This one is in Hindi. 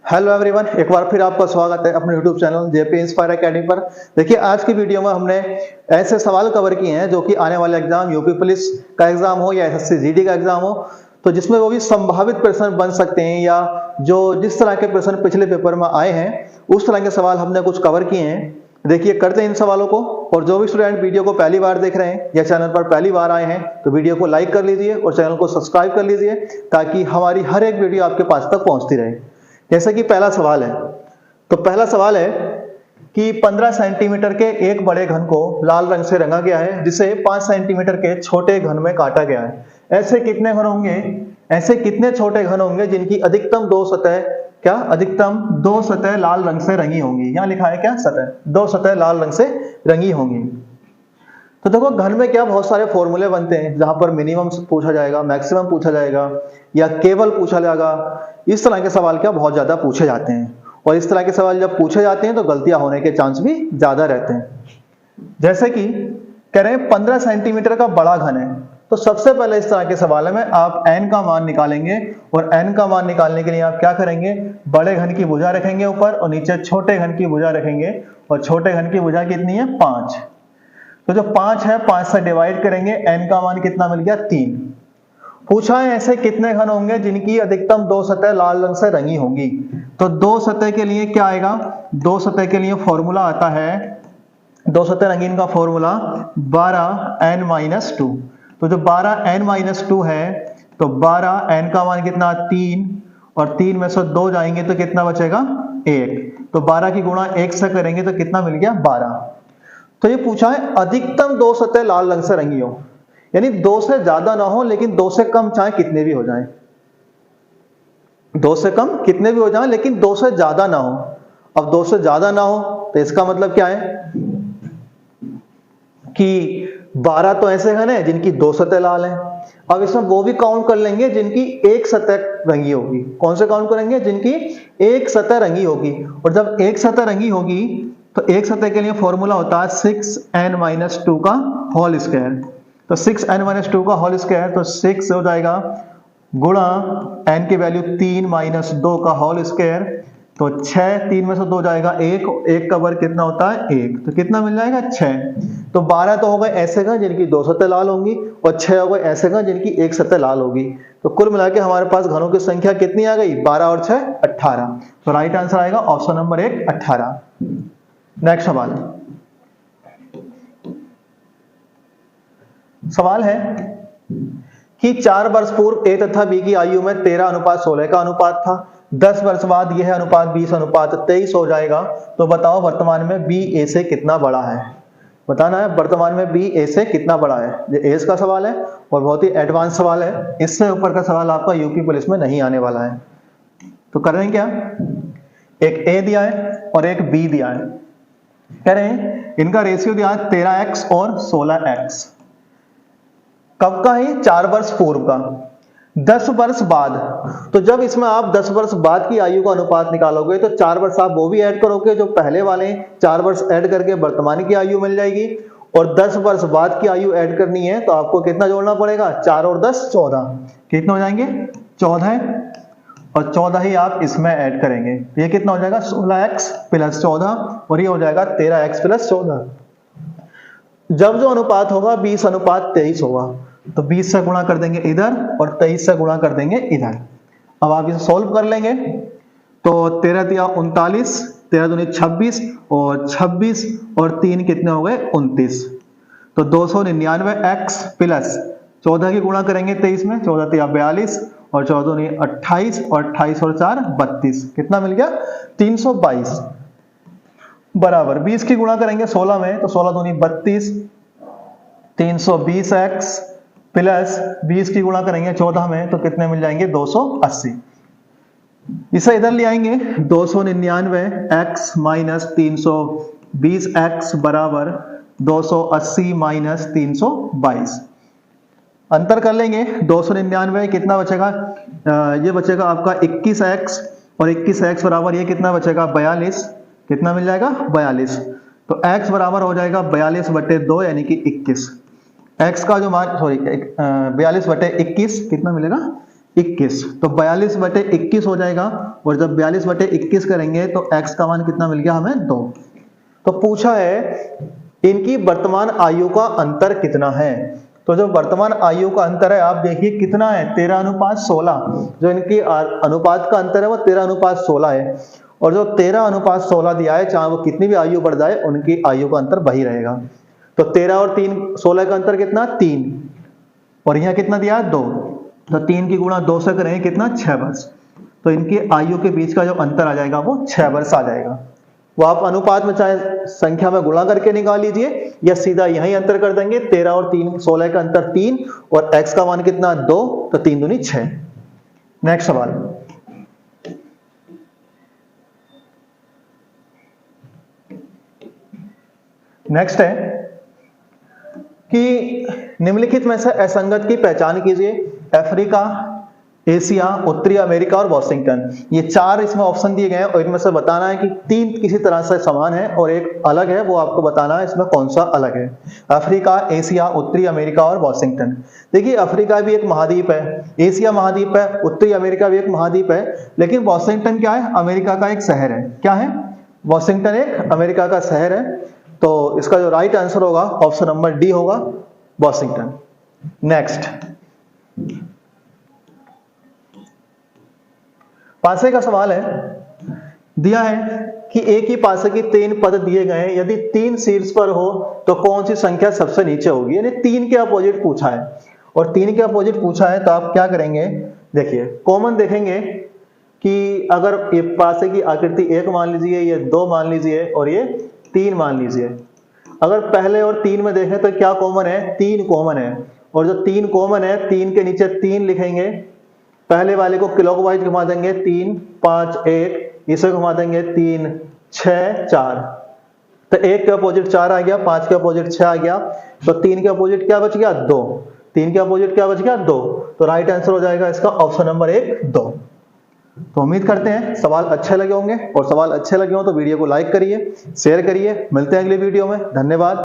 हेलो एवरीवन, एक बार फिर आपका स्वागत है अपने YouTube channel JP inspire academy पर। देखिए, आज की वीडियो में हमने ऐसे सवाल कवर किए हैं जो कि आने वाले एग्जाम यूपी पुलिस का एग्जाम हो या एसएससी जीडी का एग्जाम हो, तो जिसमें वो भी संभावित प्रश्न बन सकते हैं या जो जिस तरह के प्रश्न पिछले पेपर में आए हैं उस तरह के सवाल हमने कुछ कवर किए हैं। देखिए, करते हैं इन सवालों को। और जो भी स्टूडेंट वीडियो को पहली बार देख रहे हैं या चैनल पर पहली बार आए हैं तो वीडियो को लाइक कर लीजिए और चैनल को सब्सक्राइब कर लीजिए ताकि हमारी हर एक वीडियो आपके पास तक पहुंचती रहे। जैसे कि पहला सवाल है, तो पहला सवाल है कि 15 सेंटीमीटर के एक बड़े घन को लाल रंग से रंगा गया है जिसे 5 सेंटीमीटर के छोटे घन में काटा गया है। ऐसे कितने घन होंगे, ऐसे कितने छोटे घन होंगे जिनकी अधिकतम दो सतह लाल रंग से रंगी होंगी। यहां लिखा है क्या, सतह, दो सतह लाल रंग से रंगी होंगी। तो देखो, घन में क्या बहुत सारे फॉर्मूले बनते हैं जहां पर मिनिमम पूछा जाएगा, मैक्सिमम पूछा जाएगा या केवल पूछा जाएगा। इस तरह के सवाल क्या बहुत ज्यादा पूछे जाते हैं और इस तरह के सवाल जब पूछे जाते हैं तो गलतियां होने के चांस भी ज्यादा रहते हैं। जैसे कि कह रहे हैं 15 सेंटीमीटर का बड़ा घन है, तो सबसे पहले इस तरह के सवाल में आप n का मान निकालेंगे और n का मान निकालने के लिए आप क्या करेंगे, बड़े घन की भुजा रखेंगे ऊपर और नीचे छोटे घन की भुजा रखेंगे। और छोटे घन की भुजा कितनी है, 5। तो जो 5 है 5 से डिवाइड करेंगे, n का मान कितना मिल गया, 3। पूछा है ऐसे कितने घन होंगे जिनकी अधिकतम दो सतह लाल रंग से रंगी होंगी। तो दो सतह के लिए क्या आएगा, दो सतह के लिए फॉर्मूला आता है, दो सतह रंगीन का फॉर्मूला 12n-2। तो जो 12n-2 है तो 12n का मान कितना, 3, और 3 में से 2 जाएंगे तो कितना बचेगा, 1। तो 12 की गुणा 1 से करेंगे तो कितना मिल गया, 12। तो ये पूछा है अधिकतम दो सतह लाल रंग से रंगी हो, यानी 2 से ज्यादा ना हो लेकिन 2 से कम चाहे कितने भी हो जाएं, 2 से कम कितने भी हो जाएं लेकिन 2 से ज्यादा ना हो। अब 2 से ज्यादा ना हो तो इसका मतलब क्या है कि 12 तो ऐसे घन है जिनकी 2 सतह लाल है। अब इसमें वो भी काउंट कर लेंगे जिनकी एक सतह रंगी होगी। कौन से काउंट करेंगे, जिनकी एक सतह रंगी होगी। और जब एक सतह रंगी होगी तो एक सतह के लिए फॉर्मूला होता है 6n-2 का होल स्क्वायर। तो 6n-2 का होल स्क्वायर, तो 6 हो जाएगा गुणा n की वैल्यू 3-2 का होल स्क्वायर, तो 6, 3 में से 2 जाएगा 1, 1 का वर्ग कितना होता है, 1। तो कितना मिल जाएगा, 6। तो 12 तो हो गए ऐसे घन जिनकी 2 सतह लाल होंगी और 6 हो गए ऐसे घन जिनकी एक सतह लाल होगी। तो कुल मिला के हमारे पास घनों की संख्या कितनी आ गई, 12 और 6 18। तो राइट आंसर आएगा ऑप्शन नंबर 1, 18। नेक्स्ट सवाल है कि 4 वर्ष पूर्व ए तथा बी की आयु में 13:16 का अनुपात था। 10 वर्ष बाद यह अनुपात 20:23 हो जाएगा। तो बताओ वर्तमान में बी ए से कितना बड़ा है। बताना है वर्तमान में बी ए से कितना बड़ा है। ये एज का सवाल है और बहुत ही एडवांस सवाल है। इससे ऊपर का सवाल आपका यूपी पुलिस में नहीं आने वाला है। तो कर रहे हैं क्या, एक ए दिया है और एक बी दिया है। कह रहे हैं इनका रेशियो दिया है 13x और 16x। कब का है, 4 वर्ष पूर्व का। 10 वर्ष बाद, तो जब इसमें आप 10 वर्ष बाद की आयु का अनुपात निकालोगे तो 4 वर्ष आप वो भी ऐड करोगे जो पहले वाले 4 वर्ष ऐड करके वर्तमान की आयु मिल जाएगी। और 10 वर्ष बाद की आयु ऐड करनी है तो आपको कितना जोड़ना पड़ेगा, 4 और 10 14। कितने हो जाएंगे, 14, और 14 ही आप इसमें ऐड करेंगे। ये कितना हो जाएगा, 16x + 14, और ये हो जाएगा 13x + 14। जब जो अनुपात होगा 20:23 होगा, तो 20 से गुणा कर देंगे इधर और 23 से गुणा कर देंगे इधर। अब आप इसे सॉल्व कर लेंगे तो 13 × 39, 13 दूनी 26, और 26 और 3 कितने हो गए, 29। तो 299x + 14 की गुणा करेंगे 23 में, 14 × 42, और 14 दूनी 28, और 28 और 4 32। कितना मिल गया, 322 बराबर 20 की गुणा करेंगे 16 में, तो 16 दूनी 32, 320x + 20 की गुणा करेंगे 14 में तो कितने मिल जाएंगे, 280। इसे इधर ले आएंगे, 299x - 320x बराबर 280 - 322। अंतर कर लेंगे, 299 कितना बचेगा, ये बचेगा आपका 21x, और 21x बराबर ये कितना बचेगा, 42। कितना मिल जाएगा, 42। तो x बराबर हो जाएगा 42/2 यानी कि 21। x का जो मान 42/21 कितना मिलेगा, 21, तो 42/21 हो जाएगा। और जब 42/21 करेंगे तो x का मान कितना मिल गया हमें 2। तो पूछा है इनकी वर्तमान आयु का अंतर कितना है। तो जो वर्तमान आयु का अंतर है आप देखिए कितना है 13:16। जो इनकी अनुपात का अंतर है वो 13:16 है। और जो 13:16 दिया है चाहे वो कितनी भी आयु बढ़ जाए उनकी आयु का अंतर वही रहेगा। तो 13 और 3 16 का अंतर कितना 3, और यहाँ कितना दिया है 2, तो 3 की गुणा 2 से करेंगे कितना 6 वर्ष। तो इनकी आयु के बीच का जो अंतर आ जाएगा वो 6 वर्ष आ जाएगा। वो आप अनुपात में चाहे संख्या में गुणा करके निकाल लीजिए या सीधा यही अंतर कर देंगे। 13 और 3 16 का अंतर 3 और x का मान कितना 2, तो 3 दूनी 6। नेक्स्ट सवाल, नेक्स्ट है कि निम्नलिखित में से असंगत की पहचान कीजिए। अफ्रीका, एशिया, उत्तरी अमेरिका और वॉशिंगटन, ये 4 इसमें ऑप्शन दिए गए हैं और इनमें से बताना है कि 3 किसी तरह से समान है और एक अलग है, वो आपको बताना है इसमें कौन सा अलग है। अफ्रीका, एशिया, उत्तरी अमेरिका और वॉशिंगटन। देखिए अफ्रीका भी एक महाद्वीप है, एशिया महाद्वीप है, उत्तरी अमेरिका भी एक महाद्वीप है, लेकिन वॉशिंगटन क्या है अमेरिका का एक शहर है। क्या है वॉशिंगटन एक अमेरिका का शहर है। तो इसका जो राइट आंसर होगा ऑप्शन नंबर डी होगा वॉशिंगटन। नेक्स्ट, पासे का सवाल है, दिया है कि एक ही पासे की 3 पद दिए गए हैं, यदि 3 शीर्ष पर हो तो कौन सी संख्या सबसे नीचे होगी। यानी 3 के अपोजिट पूछा है और 3 के अपोजिट पूछा है तो आप क्या करेंगे, देखिए कॉमन देखेंगे कि अगर ये पासे की आकृति 1 मान लीजिए, ये 2 मान लीजिए और ये 3 मान लीजिए। अगर पहले और 3 में देखें तो क्या कॉमन है 3 कॉमन है, और जो 3 कॉमन है 3 के नीचे 3 लिखेंगे। पहले वाले को क्लॉकवाइज घुमा देंगे 3 5 1, इसे घुमा देंगे 3 6 4, तो 1 के अपोजिट 4 आ गया, 5 के अपोजिट 6 आ गया, तो 3 के अपोजिट क्या बच गया 2, 3 के अपोजिट क्या बच गया 2, तो राइट आंसर हो जाएगा इसका ऑप्शन नंबर 1 2। तो उम्मीद करते हैं सवाल अच्छे लगे होंगे, और सवाल अच्छे लगे हो तो वीडियो को लाइक करिए, शेयर करिए। मिलते हैं अगली वीडियो में, धन्यवाद।